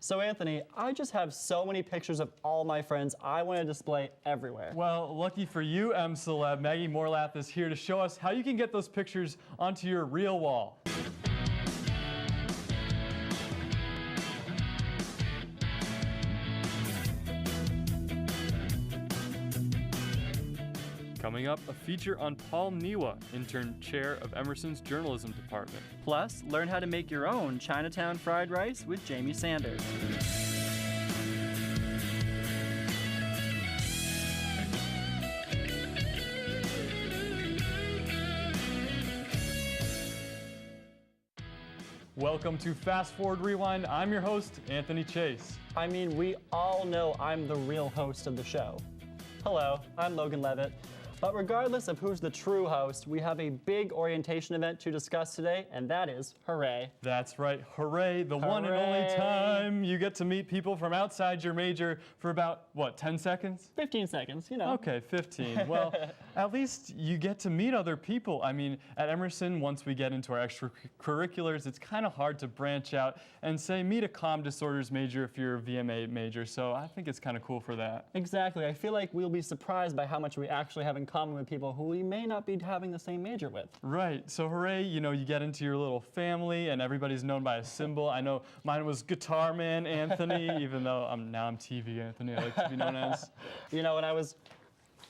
So Anthony, I just have so many pictures of all my friends I want to display everywhere. Well, lucky for you, Celeb, Maggie Morlath is here to show us how you can get those pictures onto your real wall. Coming up, a feature on Paul Niwa, intern chair of Emerson's journalism department. Plus, learn how to make your own Chinatown fried rice with Jamie Sanders. Welcome to Fast Forward Rewind. I'm your host, Anthony Chase. I mean, we all know I'm the real host of the show. Hello, I'm Logan Levitt. But regardless of who's the true host, we have a big orientation event to discuss today, and that is Hooray. That's right, Hooray, the one and only time you get to meet people from outside your major for about, what, 10 seconds? 15 seconds, you know. Okay, 15. Well, at least you get to meet other people. I mean, at Emerson, once we get into our extracurriculars, it's kind of hard to branch out and say meet a comm disorders major if you're a VMA major, so I think it's kind of cool for that. Exactly. I feel like we'll be surprised by how much we actually have in common with people who we may not be having the same major with. Right. So Hooray, you know, you get into your little family and everybody's known by a symbol. I know mine was Guitar Man Anthony, even though now I'm TV Anthony, I like to be known as. You know, when I was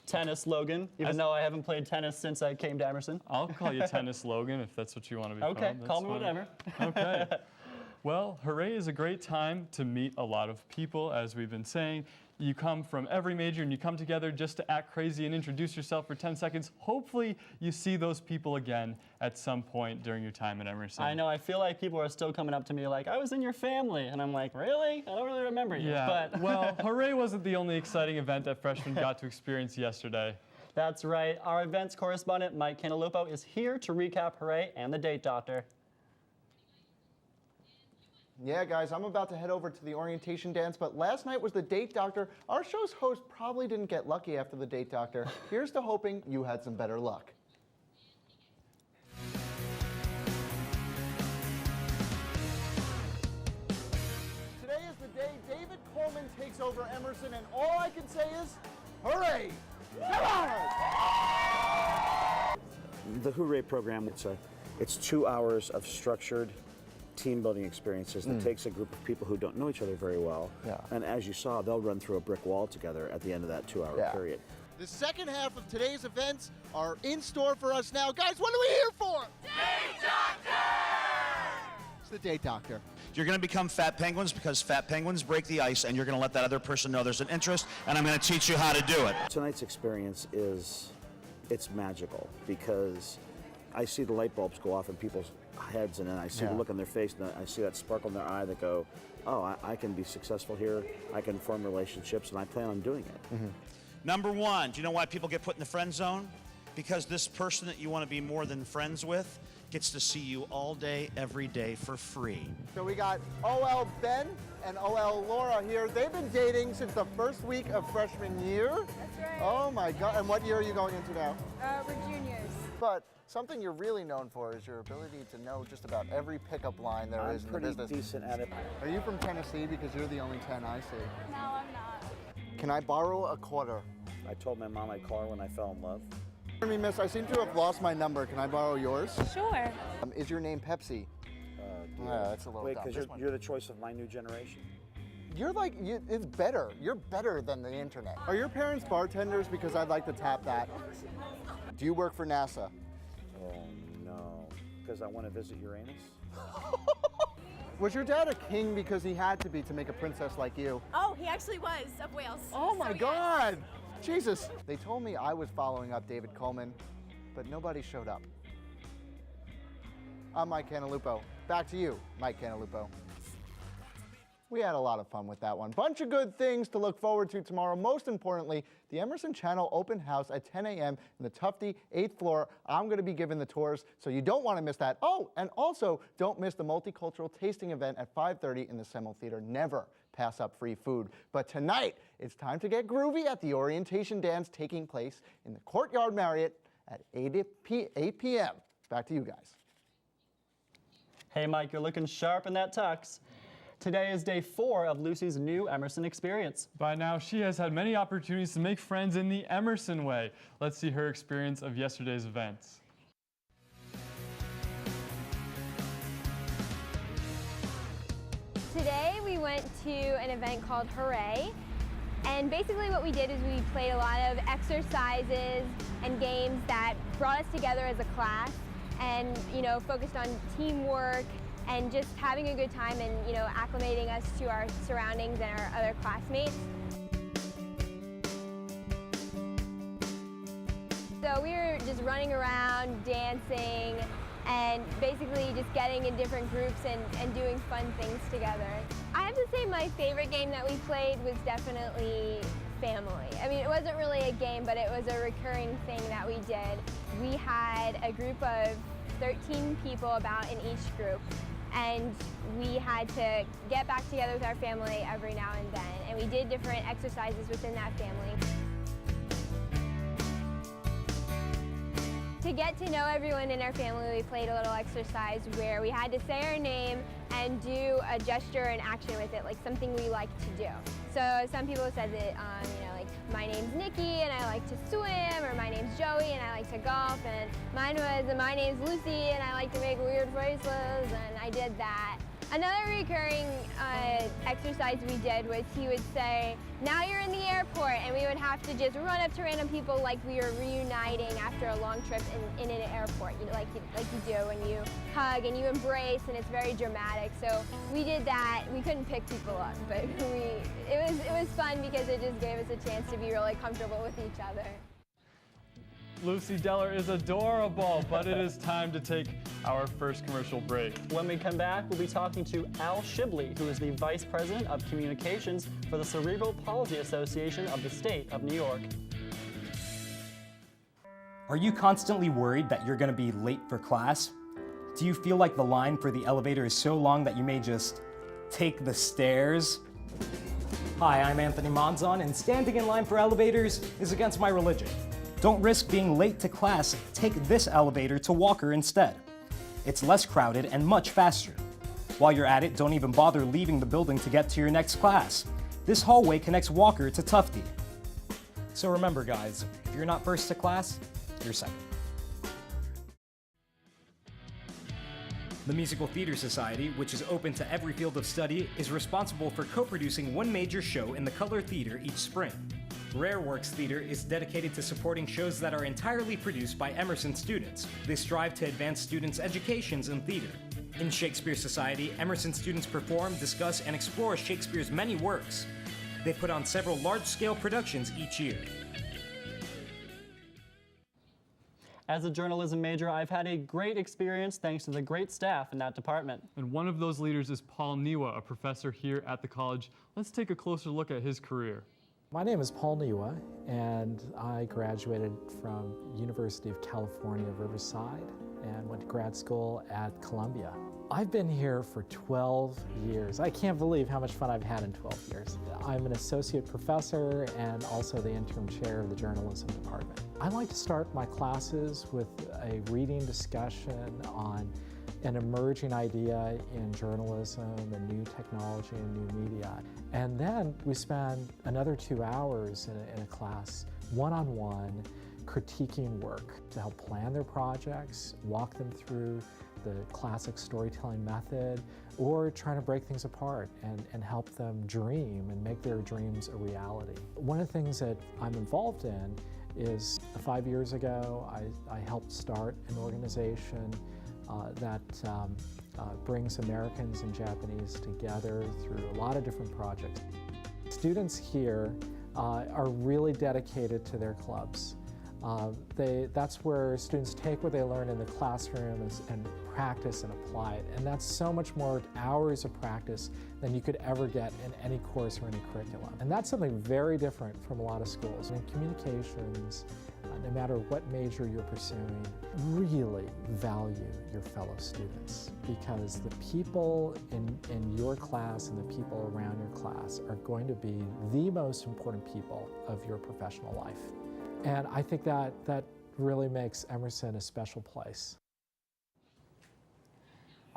Tennis Logan, even though I haven't played tennis since I came to Emerson. I'll call you Tennis Logan if that's what you want to be called. Okay, call me whatever. Okay. Well, Hooray is a great time to meet a lot of people, as we've been saying. You come from every major and you come together just to act crazy and introduce yourself for 10 seconds. Hopefully you see those people again at some point during your time at Emerson. I know, I feel like people are still coming up to me like, I was in your family. And I'm like, really? I don't really remember you. Yeah, but well, Hooray wasn't the only exciting event that freshmen got to experience yesterday. That's right. Our events correspondent, Mike Cantalupo, is here to recap Hooray and the Date Doctor. Yeah, guys, I'm about to head over to the orientation dance, but last night was the Date Doctor. Our show's host probably didn't get lucky after the Date Doctor. Here's to hoping you had some better luck. Today is the day David Coleman takes over Emerson, and all I can say is, hooray! Come on! The Hooray program, it's 2 hours of structured team building experiences that takes a group of people who don't know each other very well. Yeah. And as you saw, they'll run through a brick wall together at the end of that 2-hour period. The second half of today's events are in store for us now. Guys, what are we here for? Date Doctor! It's the Date Doctor. You're going to become fat penguins because fat penguins break the ice, and you're going to let that other person know there's an interest, and I'm going to teach you how to do it. Tonight's experience it's magical because I see the light bulbs go off in people's heads, and then I see the look on their face, and I see that sparkle in their eye that go, oh, I can be successful here, I can form relationships, and I plan on doing it. Mm-hmm. Number one, do you know why people get put in the friend zone? Because this person that you want to be more than friends with gets to see you all day, every day for free. So we got OL Ben and OL Laura here. They've been dating since the first week of freshman year. That's right. Oh my God, and what year are you going into now? We're juniors. But something you're really known for is your ability to know just about every pickup line there is in the business. I'm pretty decent at it. Are you from Tennessee? Because you're the only 10 I see. No, I'm not. Can I borrow a quarter? I told my mom I'd call her when I fell in love. Pardon me, miss, I seem to have lost my number. Can I borrow yours? Sure. Is your name Pepsi? That's a little Wait, dumb. because you're the choice of my new generation. You're like, it's better. You're better than the internet. Are your parents bartenders? Because I'd like to tap that. Do you work for NASA? Oh, no. Because I want to visit Uranus? Was your dad a king because he had to be to make a princess like you? Oh, he actually was, of Wales. Oh my God! Jesus! They told me I was following up David Coleman, but nobody showed up. I'm Mike Cantalupo. Back to you, Mike Cantalupo. We had a lot of fun with that one. Bunch of good things to look forward to tomorrow. Most importantly, the Emerson Channel open house at 10 a.m. in the Tufte 8th floor. I'm going to be giving the tours, so you don't want to miss that. Oh, and also don't miss the multicultural tasting event at 5:30 in the Semel Theater. Never pass up free food. But tonight, it's time to get groovy at the orientation dance taking place in the Courtyard Marriott at 8 p.m. Back to you guys. Hey Mike, you're looking sharp in that tux. Today is day 4 of Lucy's new Emerson experience. By now, she has had many opportunities to make friends in the Emerson way. Let's see her experience of yesterday's events. Today we went to an event called Hooray, and basically what we did is we played a lot of exercises and games that brought us together as a class and, focused on teamwork and just having a good time and, acclimating us to our surroundings and our other classmates. So we were just running around, dancing, and basically just getting in different groups and doing fun things together. I have to say my favorite game that we played was definitely family. I mean, it wasn't really a game, but it was a recurring thing that we did. We had a group of 13 people about in each group, and we had to get back together with our family every now and then, and we did different exercises within that family. To get to know everyone in our family, we played a little exercise where we had to say our name and do a gesture and action with it, like something we like to do. So some people said that, like, my name's Nikki and I like to swim, or my name's Joey and I like to golf, and mine was, my name's Lucy and I like to make weird voices, and I did that. Another recurring exercise we did was he would say, "Now you're in the airport," and we would have to just run up to random people like we were reuniting after a long trip in an airport, like you do when you hug and you embrace, and it's very dramatic. So we did that. We couldn't pick people up, but it was fun because it just gave us a chance to be really comfortable with each other. Lucy Deller is adorable, but it is time to take our first commercial break. When we come back, we'll be talking to Al Shibley, who is the Vice President of Communications for the Cerebral Palsy Association of the State of New York. Are you constantly worried that you're going to be late for class? Do you feel like the line for the elevator is so long that you may just take the stairs? Hi, I'm Anthony Monzon, and standing in line for elevators is against my religion. Don't risk being late to class. Take this elevator to Walker instead. It's less crowded and much faster. While you're at it, don't even bother leaving the building to get to your next class. This hallway connects Walker to Tufte. So remember, guys, if you're not first to class, you're second. The Musical Theater Society, which is open to every field of study, is responsible for co-producing one major show in the Color Theater each spring. Rare Works Theater is dedicated to supporting shows that are entirely produced by Emerson students. They strive to advance students' educations in theater. In Shakespeare Society, Emerson students perform, discuss, and explore Shakespeare's many works. They put on several large-scale productions each year. As a journalism major, I've had a great experience thanks to the great staff in that department. And one of those leaders is Paul Niwa, a professor here at the college. Let's take a closer look at his career. My name is Paul Niwa, and I graduated from University of California, Riverside, and went to grad school at Columbia. I've been here for 12 years. I can't believe how much fun I've had in 12 years. I'm an associate professor and also the interim chair of the journalism department. I like to start my classes with a reading discussion on an emerging idea in journalism and new technology and new media. And then we spend another 2 hours in a class, one-on-one, critiquing work to help plan their projects, walk them through the classic storytelling method, or trying to break things apart and help them dream and make their dreams a reality. One of the things that I'm involved in is 5 years ago, I helped start an organization that brings Americans and Japanese together through a lot of different projects. Students here are really dedicated to their clubs. That's where students take what they learn in the classroom and practice and apply it. And that's so much more hours of practice than you could ever get in any course or any curriculum. And that's something very different from a lot of schools. In communications, no matter what major you're pursuing, really value your fellow students, because the people in your class and the people around your class are going to be the most important people of your professional life. And I think that really makes Emerson a special place.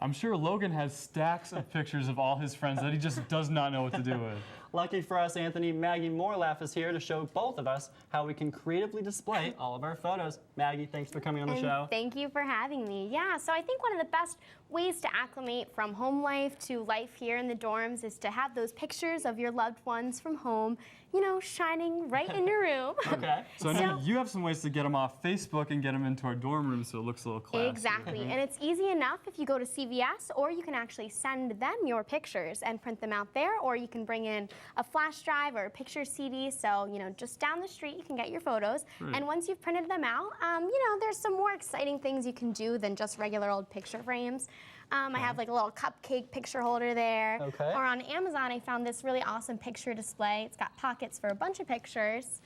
I'm sure Logan has stacks of pictures of all his friends that he just does not know what to do with. Lucky for us, Anthony, Maggie Morlath is here to show both of us how we can creatively display all of our photos. Maggie, thanks for coming on the show. Thank you for having me. Yeah, so I think one of the best ways to acclimate from home life to life here in the dorms is to have those pictures of your loved ones from home, you know, shining right in your room. Okay. So I know you have some ways to get them off Facebook and get them into our dorm room so it looks a little classy. Exactly, and it's easy enough if you go to CVS, or you can actually send them your pictures and print them out there, or you can bring in a flash drive or a picture CD, so, you know, just down the street you can get your photos. Right. And once you've printed them out, you know, there's some more exciting things you can do than just regular old picture frames. I have like a little cupcake picture holder there. Okay. Or on Amazon, I found this really awesome picture display. It's got pockets for a bunch of pictures.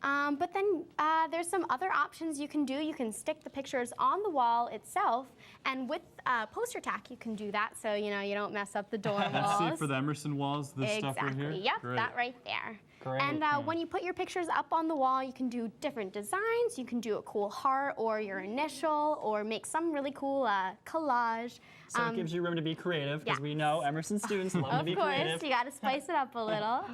But then there's some other options you can do. You can stick the pictures on the wall itself, and with poster tack you can do that, so you know you don't mess up the dorm walls. Let's see, for the Emerson walls, this stuff right here? Exactly, yep, Great. that right there. Great. And when you put your pictures up on the wall, you can do different designs. You can do a cool heart or your initial, or make some really cool collage. So it gives you room to be creative, because we know Emerson students love to be Of course, creative. you got to spice it up a little.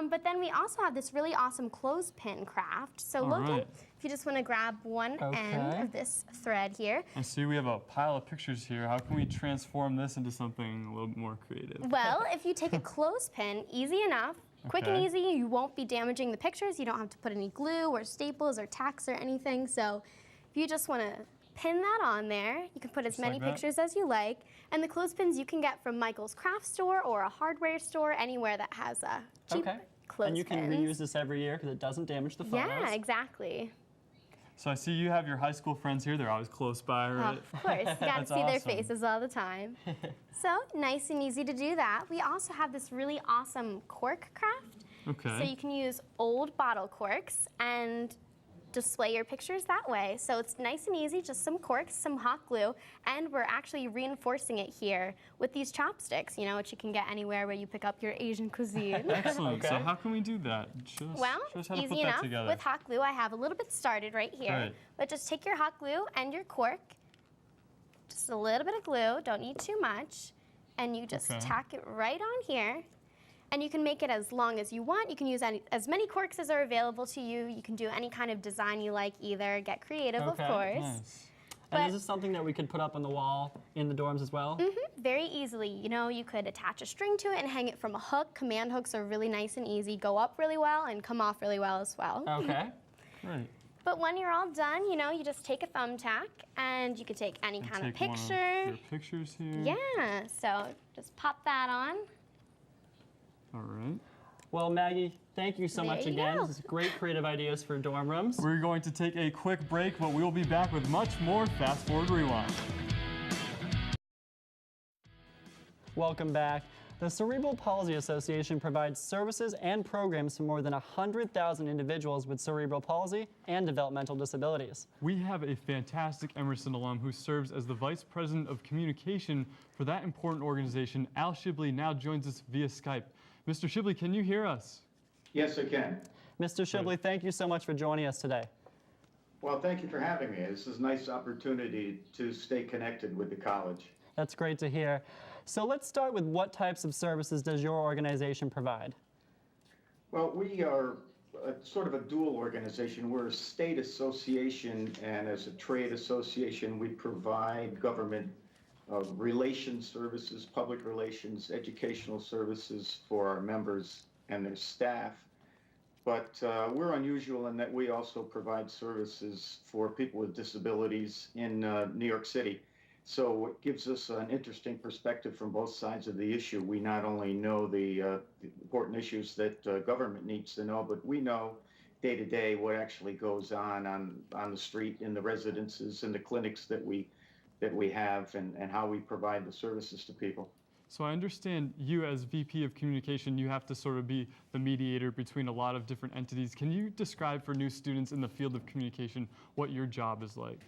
But then we also have this really awesome clothespin craft. So Logan, if you just want to grab one end of this thread here. I see we have a pile of pictures here. How can we transform this into something a little bit more creative? Well, if you take a clothespin, easy enough, quick and easy, you won't be damaging the pictures. You don't have to put any glue or staples or tacks or anything. So if you just want to pin that on there, you can put as many pictures as you like. And the clothespins you can get from Michael's craft store or a hardware store, anywhere that has a cheap clothespins. And you can reuse this every year because it doesn't damage the photos. Yeah, exactly. So I see you have your high school friends here. They're always close by, right? Of course, you got to see their faces all the time. So nice and easy to do that. We also have this really awesome cork craft. Okay. So you can use old bottle corks and display your pictures that way. So it's nice and easy, just some corks, some hot glue, and we're actually reinforcing it here with these chopsticks, you know, which you can get anywhere where you pick up your Asian cuisine. Excellent. So how can we do that? Show us how to easy put enough. that together. With hot glue, I have a little bit started right here. Right. But just take your hot glue and your cork, just a little bit of glue, don't need too much, and you just tack it right on here. And you can make it as long as you want. You can use as many corks as are available to you. You can do any kind of design you like either. Get creative, of course. Nice. And is this something that we could put up on the wall in the dorms as well? Very easily. You know, you could attach a string to it and hang it from a hook. Command hooks are really nice and easy. Go up really well and come off really well as well. Okay. Right. But when you're all done, you know, you just take a thumbtack and you could take any kind of picture. One of your pictures here. Yeah, so just pop that on. All right. Well, Maggie, thank you so much again. This is great creative ideas for dorm rooms. We're going to take a quick break, but we will be back with much more Fast Forward Rewind. Welcome back. The Cerebral Palsy Association provides services and programs to more than 100,000 individuals with cerebral palsy and developmental disabilities. We have a fantastic Emerson alum who serves as the Vice President of Communication for that important organization. Al Shibley now joins us via Skype. Mr. Shibley, can you hear us? Yes, I can. Mr. Shibley, thank you so much for joining us today. Well, thank you for having me. This is a nice opportunity to stay connected with the college. That's great to hear. So let's start with what types of services does your organization provide? Well, we are sort of a dual organization. We're a state association, and as a trade association, we provide government relations services, public relations, educational services for our members and their staff. But we're unusual in that we also provide services for people with disabilities in New York City. So it gives us an interesting perspective from both sides of the issue. We not only know the important issues that government needs to know, but we know day to day what actually goes on the street, in the residences, in the clinics that we have, and how we provide the services to people. So I understand you as VP of Communication, you have to sort of be the mediator between a lot of different entities. Can you describe for new students in the field of communication what your job is like?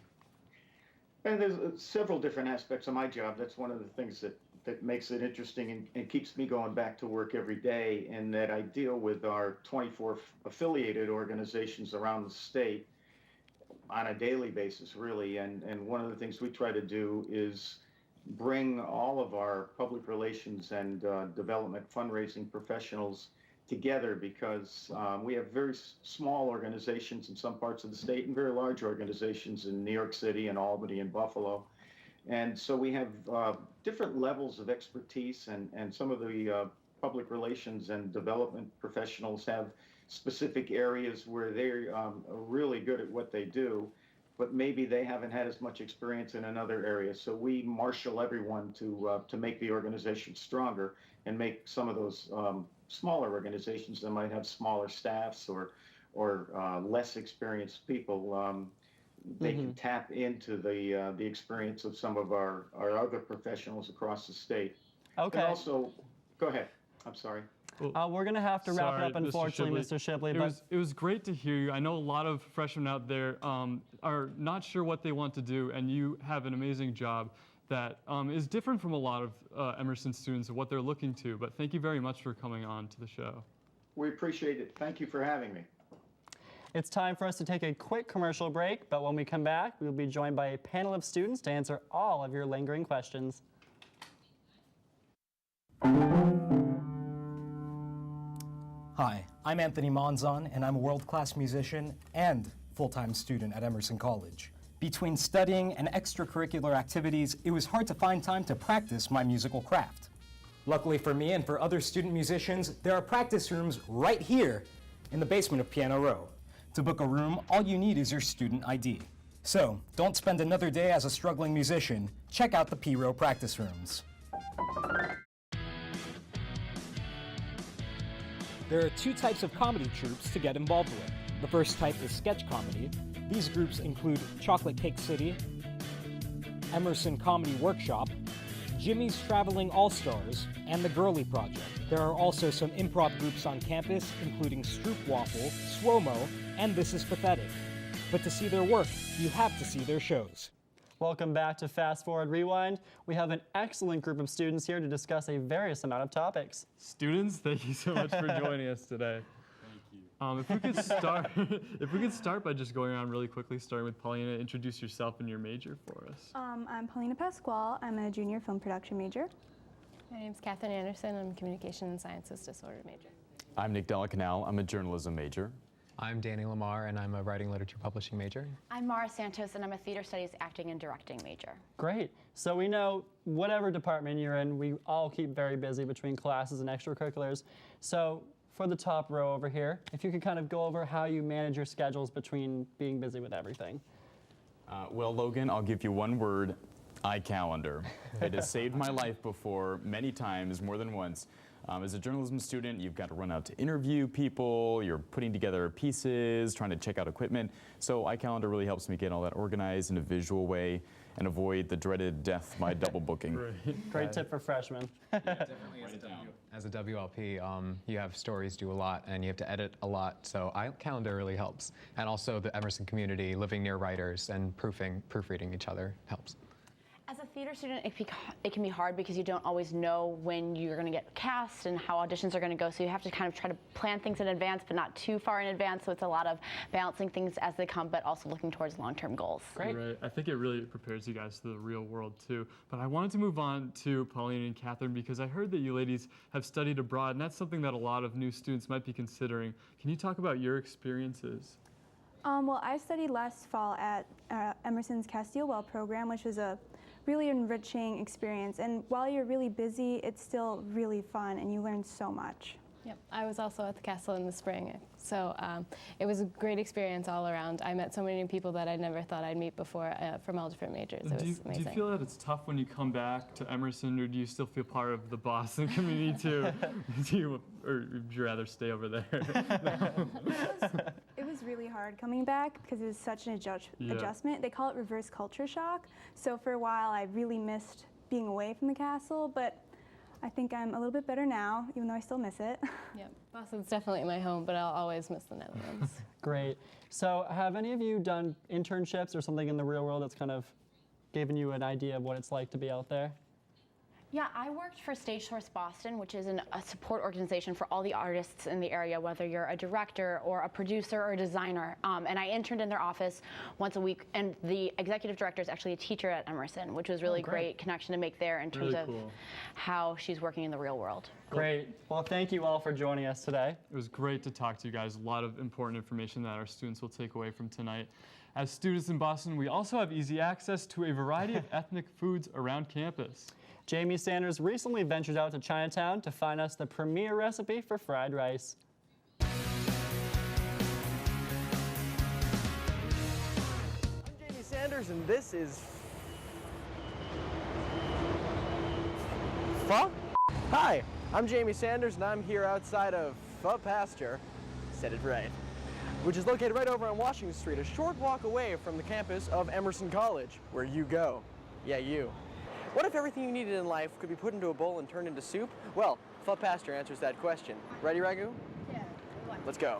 And there's several different aspects of my job. That's one of the things that makes it interesting and keeps me going back to work every day, in that I deal with our 24 affiliated organizations around the state on a daily basis, really. And one of the things we try to do is bring all of our public relations and development fundraising professionals together, because we have very small organizations in some parts of the state and very large organizations in New York City and Albany and Buffalo. And so we have different levels of expertise, and some of the public relations and development professionals have specific areas where they're really good at what they do, but maybe they haven't had as much experience in another area. So we marshal everyone to make the organization stronger and make some of those smaller organizations that might have smaller staffs or less experienced people, they can tap into the experience of some of our other professionals across the state. Okay. And also, go ahead. I'm sorry. We're going to have to wrap it up, unfortunately, Mr. Shibley. It was great to hear you. I know a lot of freshmen out there are not sure what they want to do, and you have an amazing job that is different from a lot of Emerson students of what they're looking to. But thank you very much for coming on to the show. We appreciate it. Thank you for having me. It's time for us to take a quick commercial break, but when we come back, we'll be joined by a panel of students to answer all of your lingering questions. Hi, I'm Anthony Monzon, and I'm a world-class musician and full-time student at Emerson College. Between studying and extracurricular activities, it was hard to find time to practice my musical craft. Luckily for me and for other student musicians, there are practice rooms right here in the basement of Piano Row. To book a room, all you need is your student ID. So, don't spend another day as a struggling musician. Check out the P Row practice rooms. There are two types of comedy troupes to get involved with. The first type is sketch comedy. These groups include Chocolate Cake City, Emerson Comedy Workshop, Jimmy's Traveling All-Stars, and the Girly Project. There are also some improv groups on campus, including Stroopwafel, Swomo, and This Is Pathetic. But to see their work, you have to see their shows. Welcome back to Fast Forward Rewind. We have an excellent group of students here to discuss a various amount of topics. Students, thank you so much for joining us today. Thank you. If we could start by just going around really quickly, starting with Paulina, introduce yourself and your major for us. I'm Paulina Pasquale. I'm a junior film production major. My name's Katherine Anderson. I'm a communication and sciences disorder major. I'm Nick Delacanal. I'm a journalism major. I'm Danny Lamar, and I'm a writing literature publishing major. I'm Mara Santos, and I'm a theater studies acting and directing major. Great. So we know whatever department you're in, we all keep very busy between classes and extracurriculars. So for the top row over here, if you could kind of go over how you manage your schedules between being busy with everything. Well, Logan, I'll give you one word: iCalendar. It has saved my life before many times, more than once. As a journalism student, you've got to run out to interview people, you're putting together pieces, trying to check out equipment. So iCalendar really helps me get all that organized in a visual way and avoid the dreaded death by double booking. Great tip for freshmen. Yeah, definitely. As a WLP, you have stories due a lot, and you have to edit a lot, so iCalendar really helps. And also the Emerson community, living near writers and proofreading each other helps. As a theater student, it can be hard because you don't always know when you're going to get cast and how auditions are going to go, so you have to kind of try to plan things in advance, but not too far in advance, so it's a lot of balancing things as they come, but also looking towards long-term goals. Great. Right. I think it really prepares you guys for the real world, too. But I wanted to move on to Paulina and Catherine because I heard that you ladies have studied abroad, and that's something that a lot of new students might be considering. Can you talk about your experiences? Well, I studied last fall at Emerson's Castile Well program, which was a really enriching experience. And while you're really busy, it's still really fun, and you learn so much. Yep, I was also at the castle in the spring, so it was a great experience all around. I met so many new people that I never thought I'd meet before from all different majors. It was amazing. Do you feel that it's tough when you come back to Emerson, or do you still feel part of the Boston community too? Or would you rather stay over there? It was really hard coming back because it was such an adjustment. They call it reverse culture shock. So for a while, I really missed being away from the castle, but I think I'm a little bit better now, even though I still miss it. Yep, Boston's definitely my home, but I'll always miss the Netherlands. Great. So have any of you done internships or something in the real world that's kind of given you an idea of what it's like to be out there? Yeah, I worked for Stage Source Boston, which is a support organization for all the artists in the area, whether you're a director or a producer or a designer. And I interned in their office once a week, and the executive director is actually a teacher at Emerson, which was really great connection to make there in terms of how she's working in the real world. Great. Well, thank you all for joining us today. It was great to talk to you guys. A lot of important information that our students will take away from tonight. As students in Boston, we also have easy access to a variety of ethnic foods around campus. Jamie Sanders recently ventured out to Chinatown to find us the premier recipe for fried rice. I'm Jamie Sanders, and this is Pho? Hi, I'm Jamie Sanders, and I'm here outside of Pho Pasteur, said it right, which is located right over on Washington Street, a short walk away from the campus of Emerson College, where you go. Yeah, you. What if everything you needed in life could be put into a bowl and turned into soup? Well, Pho Pasteur answers that question. Ready, Ragu? Yeah. Let's go.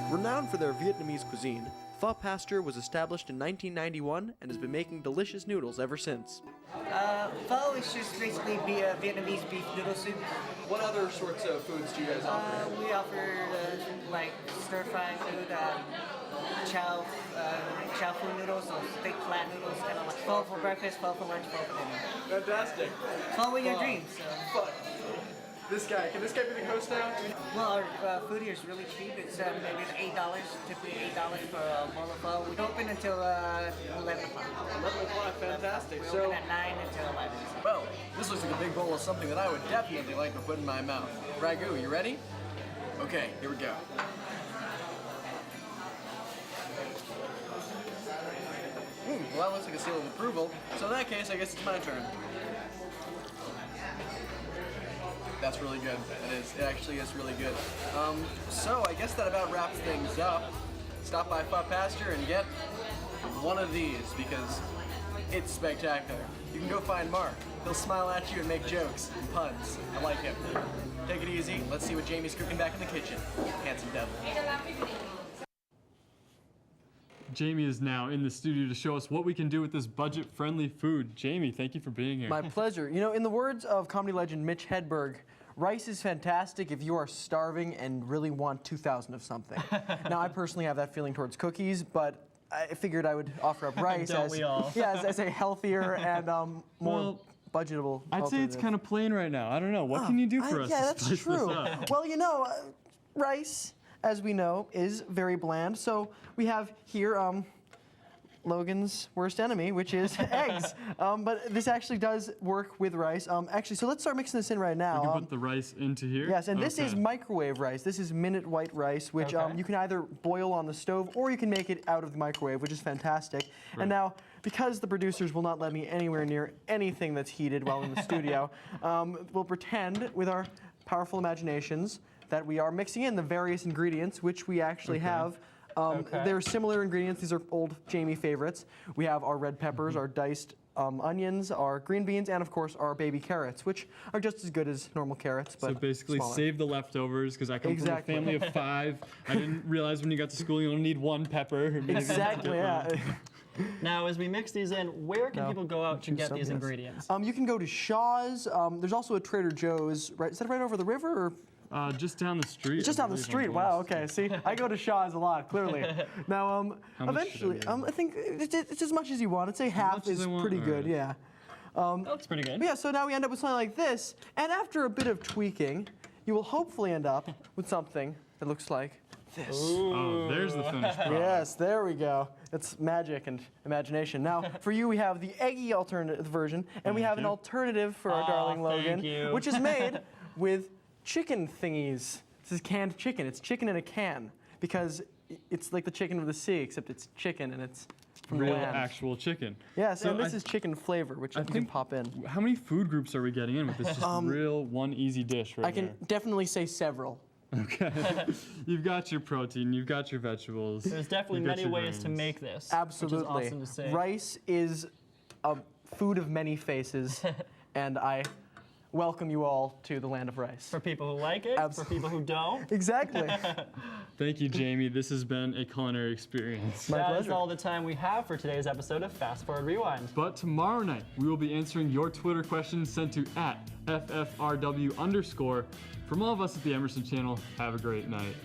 Renowned for their Vietnamese cuisine, Pho Pasteur was established in 1991 and has been making delicious noodles ever since. Pho is just basically a Vietnamese beef noodle soup. What other sorts of foods do you guys offer? We offer like stir-fry food, chow food noodles, or thick flat noodles, kind of like pho for breakfast, pho for lunch, pho for dinner. Fantastic. Pho with your dreams. So. This guy, can this guy be the host now? Well, our food here is really cheap. It's maybe $8, typically $8 for a bowl of pho. We don't open until 11 o'clock. 11 o'clock, fantastic. We open at 9 until 11. Well, this looks like a big bowl of something that I would definitely like to put in my mouth. Ragu, you ready? Okay, here we go. Well, that looks like a seal of approval. So in that case, I guess it's my turn. That's really good. It is. It actually is really good. So I guess that about wraps things up. Stop by Pho Pasteur and get one of these because it's spectacular. You can go find Mark. He'll smile at you and make jokes and puns. I like him. Take it easy. Let's see what Jamie's cooking back in the kitchen. Handsome devil. Jamie is now in the studio to show us what we can do with this budget-friendly food. Jamie, thank you for being here. My pleasure. You know, in the words of comedy legend Mitch Hedberg, rice is fantastic if you are starving and really want 2,000 of something. Now, I personally have that feeling towards cookies, but I figured I would offer up rice as a healthier and more budgetable I'd say it's kind of plain right now. I don't know. What can you do for us yeah, to that's spice true. this up? Well, you know, rice, as we know, is very bland. So we have here Logan's worst enemy, which is eggs. But this actually does work with rice. Actually, so let's start mixing this in right now. We can put the rice into here? Yes, and this is microwave rice. This is minute white rice, which you can either boil on the stove or you can make it out of the microwave, which is fantastic. Right. And now, because the producers will not let me anywhere near anything that's heated while in the studio, we'll pretend with our powerful imaginations that we are mixing in the various ingredients, which we actually have. They're similar ingredients. These are old Jamie favorites. We have our red peppers, our diced onions, our green beans, and of course our baby carrots, which are just as good as normal carrots, but so basically smaller. Save the leftovers, because I come from a family of 5. I didn't realize when you got to school you only need 1 pepper. Exactly, yeah. Now, as we mix these in, where can people go out to get these ingredients? You can go to Shaw's. There's also a Trader Joe's. Right? Is that right over the river? Or? Just down the street. It's just down the street. Wow. Okay. See, I go to Shaw's a lot. Clearly. Now, eventually, I think it's as much as you want. I'd say half is pretty good. Yeah. That's pretty good. Yeah. So now we end up with something like this, and after a bit of tweaking, you will hopefully end up with something that looks like this. Ooh. Oh, there's the finished product. Yes, there we go. It's magic and imagination. Now, for you, we have the eggy alternative version, and we have an alternative for our darling Logan, which is made with chicken thingies. This is canned chicken. It's chicken in a can because it's like the chicken of the sea, except it's chicken and it's from real land. actual chicken. Yes, and this is chicken flavor, which you can pop in. How many food groups are we getting in with this? Just real one easy dish right I can definitely say several. Okay. You've got your protein, you've got your vegetables. There's definitely many ways to make this. Absolutely. Which is awesome to say. Rice is a food of many faces, and I welcome you all to the land of rice. For people who like it, for people who don't. Exactly. Thank you, Jamie. This has been a culinary experience. That is all the time we have for today's episode of Fast Forward Rewind. But tomorrow night, we will be answering your Twitter questions sent to @FFRW_. From all of us at the Emerson channel, have a great night.